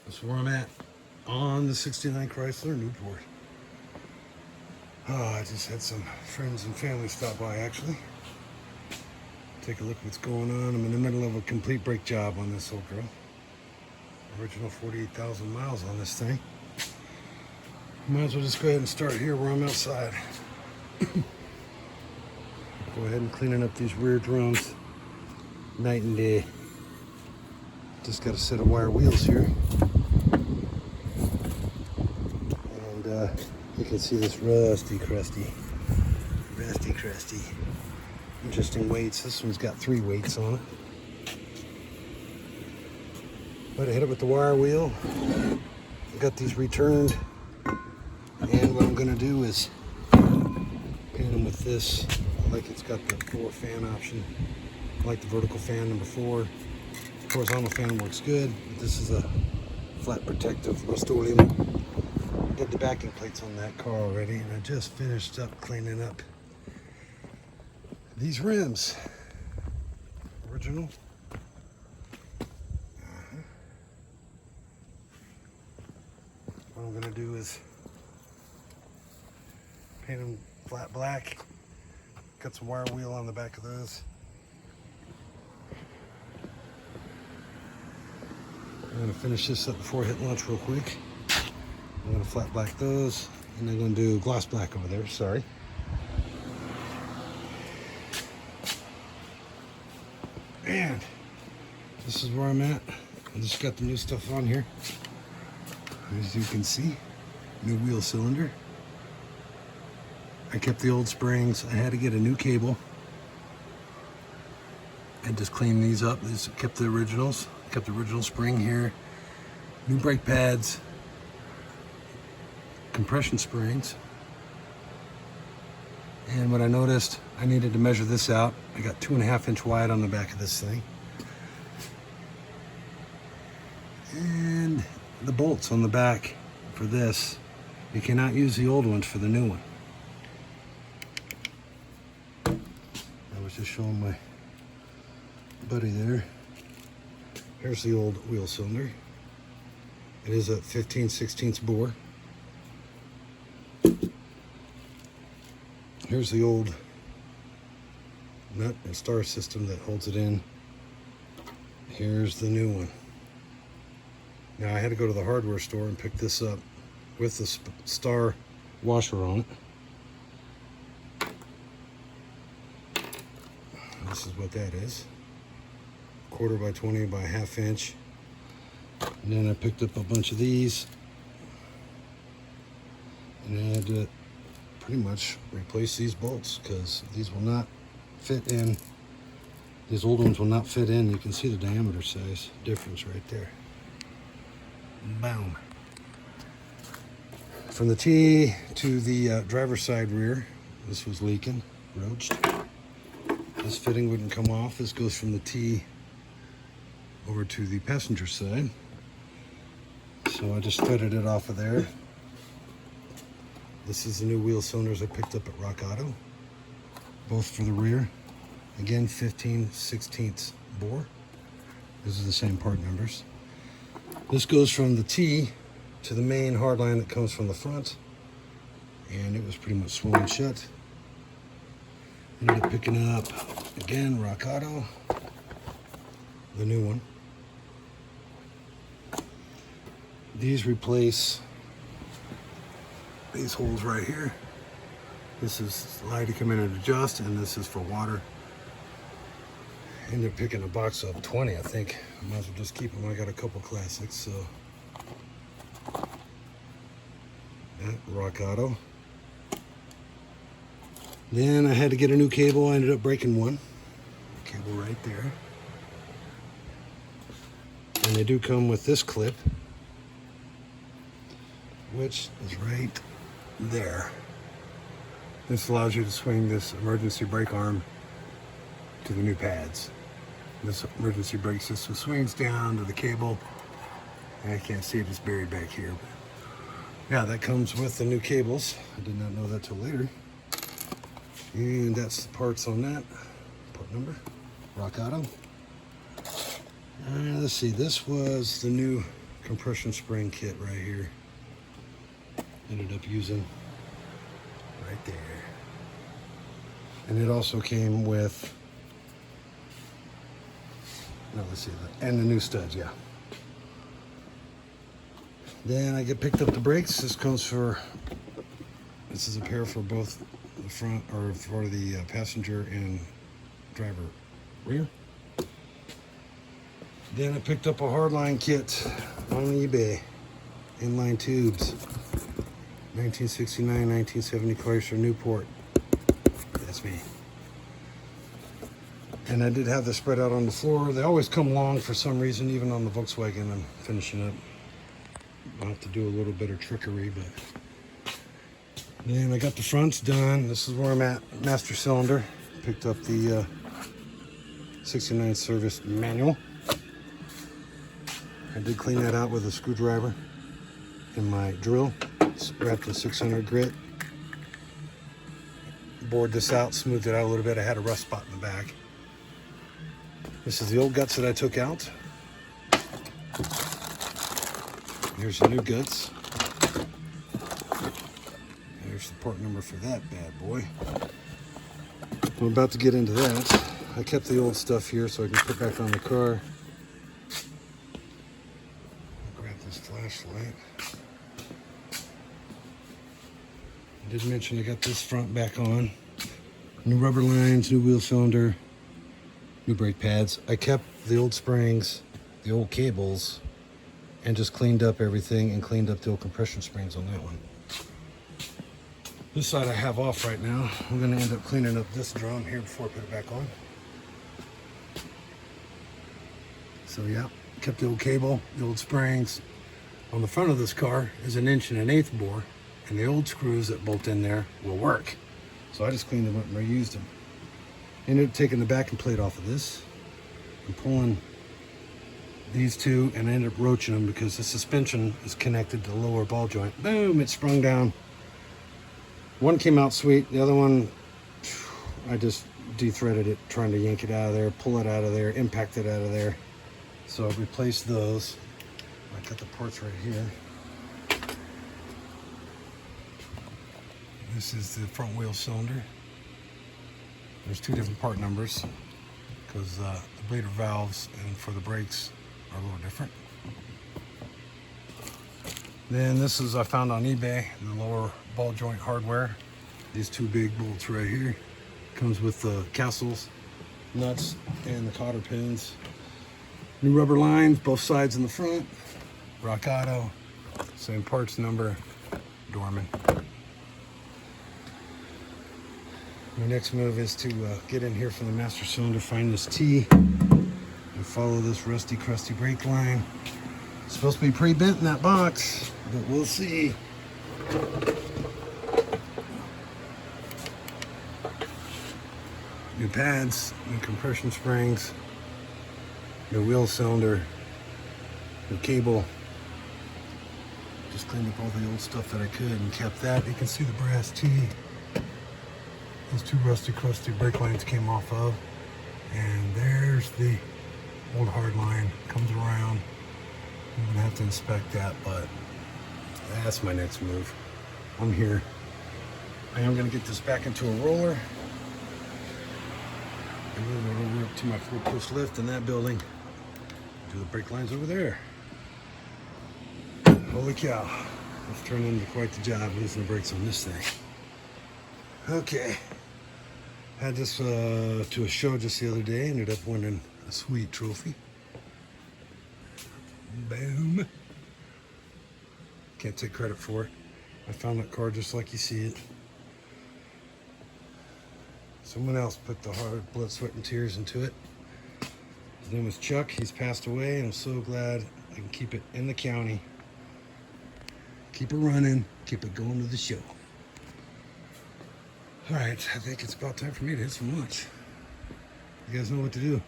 That's where I'm at on the 69 Chrysler Newport. Oh, I just had some friends and family stop by actually. Take a look what's going on. I'm in the middle of a complete brake job on this old girl. Original 48,000 miles on this thing. Might as well just go ahead and start here where I'm outside. Go ahead and cleaning up these rear drums night and day. Just got a set of wire wheels here. And you can see this rusty, crusty. Interesting weights. This one's got 3 weights on it. But I hit it with the wire wheel. Got these returned. And what I'm going to do is paint them with this. I like it's got the 4 fan option. I like the vertical fan number 4. Horizontal fan works good. This is a flat protective Rust-Oleum. Did the backing plates on that car already, and I just finished up cleaning up these rims. Original. What I'm gonna do is paint them flat black. Got some wire wheel on the back of those. I'm gonna finish this up before I hit lunch real quick. I'm gonna flat black those, and I'm gonna do gloss black over there, sorry. And this is where I'm at. I just got the new stuff on here. As you can see, new wheel cylinder. I kept the old springs. I had to get a new cable. I just cleaned these up. These kept the originals. Kept the original spring here. New brake pads. Compression springs. And what I noticed, I needed to measure this out. I got 2.5 inch wide on the back of this thing. And the bolts on the back for this, you cannot use the old ones for the new one. I was just showing my buddy there. Here's the old wheel cylinder. It is a 15/16 bore. Here's the old nut and star system that holds it in. Here's the new one. Now I had to go to the hardware store and pick this up with the star washer on it. This is what that is. 1/4 by 20 by 1/2 inch. And then I picked up a bunch of these. And I had to pretty much replace these bolts because these will not fit in. These old ones will not fit in. You can see the diameter size difference right there. Boom. From the T to the driver's side rear, this was leaking, roached. This fitting wouldn't come off. This goes from the T over to the passenger side. So I just threaded it off of there. This is the new wheel cylinders I picked up at Rock Auto, both for the rear. Again, 15/16 bore. These are the same part numbers. This goes from the T to the main hard line that comes from the front, and it was pretty much swollen shut. Ended up picking up, again, Rock Auto, the new one. These replace these holes right here. This is slide to come in and adjust, and this is for water. Ended up picking a box of 20, I think. I might as well just keep them. I got a couple classics, so. That, Rock Auto. Then I had to get a new cable. I ended up breaking one. Cable right there. And they do come with this clip, which is right there. This allows you to swing this emergency brake arm to the new pads. This emergency brake system swings down to the cable. I can't see it, it's buried back here. But yeah, that comes with the new cables. I did not know that till later. And that's the parts on that. Part number, Rock Auto. Let's see, this was the new compression spring kit right here. Ended up using right there. And it also came with, no, let's see, and the new studs, yeah. Then I picked up the brakes. This is a pair for both the front, or for the passenger and driver rear. Then I picked up a hardline kit on eBay. Inline Tubes. 1969, 1970 Chrysler Newport. That's me. And I did have this spread out on the floor. They always come long for some reason, even on the Volkswagen I'm finishing up. I'll have to do a little bit of trickery, but then I got the fronts done. This is where I'm at, master cylinder. Picked up the 69 service manual. I did clean that out with a screwdriver and my drill. It's wrapped in 600 grit. Bored this out, smoothed it out a little bit. I had a rust spot in the back. This is the old guts that I took out. Here's the new guts. Here's the part number for that bad boy. I'm about to get into that. I kept the old stuff here so I can put back on the car. Grab this flashlight. I did mention I got this front back on. New rubber lines, new wheel cylinder, new brake pads. I kept the old springs, the old cables, and just cleaned up everything and cleaned up the old compression springs on that one. This side I have off right now. I'm gonna end up cleaning up this drum here before I put it back on. So yeah, kept the old cable, the old springs. On the front of this car is an 1 1/8" bore, and the old screws that bolt in there will work. So I just cleaned them up and reused them. Ended up taking the backing plate off of this and pulling these two, and I ended up roaching them because the suspension is connected to the lower ball joint. Boom, it sprung down. One came out sweet, the other one, I just de-threaded it, trying to yank it out of there, pull it out of there, impact it out of there. So I replaced those. I got the parts right here. This is the front wheel cylinder. There's two different part numbers because the bleeder valves and for the brakes are a little different. Then this is I found on eBay, the lower ball joint hardware. These two big bolts right here. Comes with the castles, nuts, and the cotter pins. New rubber lines, both sides in the front. Rock Auto, same parts number, Dorman. My next move is to get in here from the master cylinder, find this T, and follow this rusty, crusty brake line. It's supposed to be pre-bent in that box, but we'll see. New pads, new compression springs, new wheel cylinder, new cable. Just cleaned up all the old stuff that I could and kept that. You can see the brass T. Those two rusty, crusty brake lines came off of. And there's the old hard line. Comes around. I'm gonna have to inspect that, but that's my next move. I'm here. I am gonna get this back into a roller. And move it over to my 4-push lift in that building. Do the brake lines over there. Holy cow. It's turned into quite the job losing the brakes on this thing. Okay. Had this to a show just the other day. Ended up winning a sweet trophy. Boom. Can't take credit for it. I found that car just like you see it. Someone else put the hard blood, sweat, and tears into it. His name was Chuck. He's passed away, and I'm so glad I can keep it in the county. Keep it running. Keep it going to the show. All right, I think it's about time for me to hit some lunch. You guys know what to do.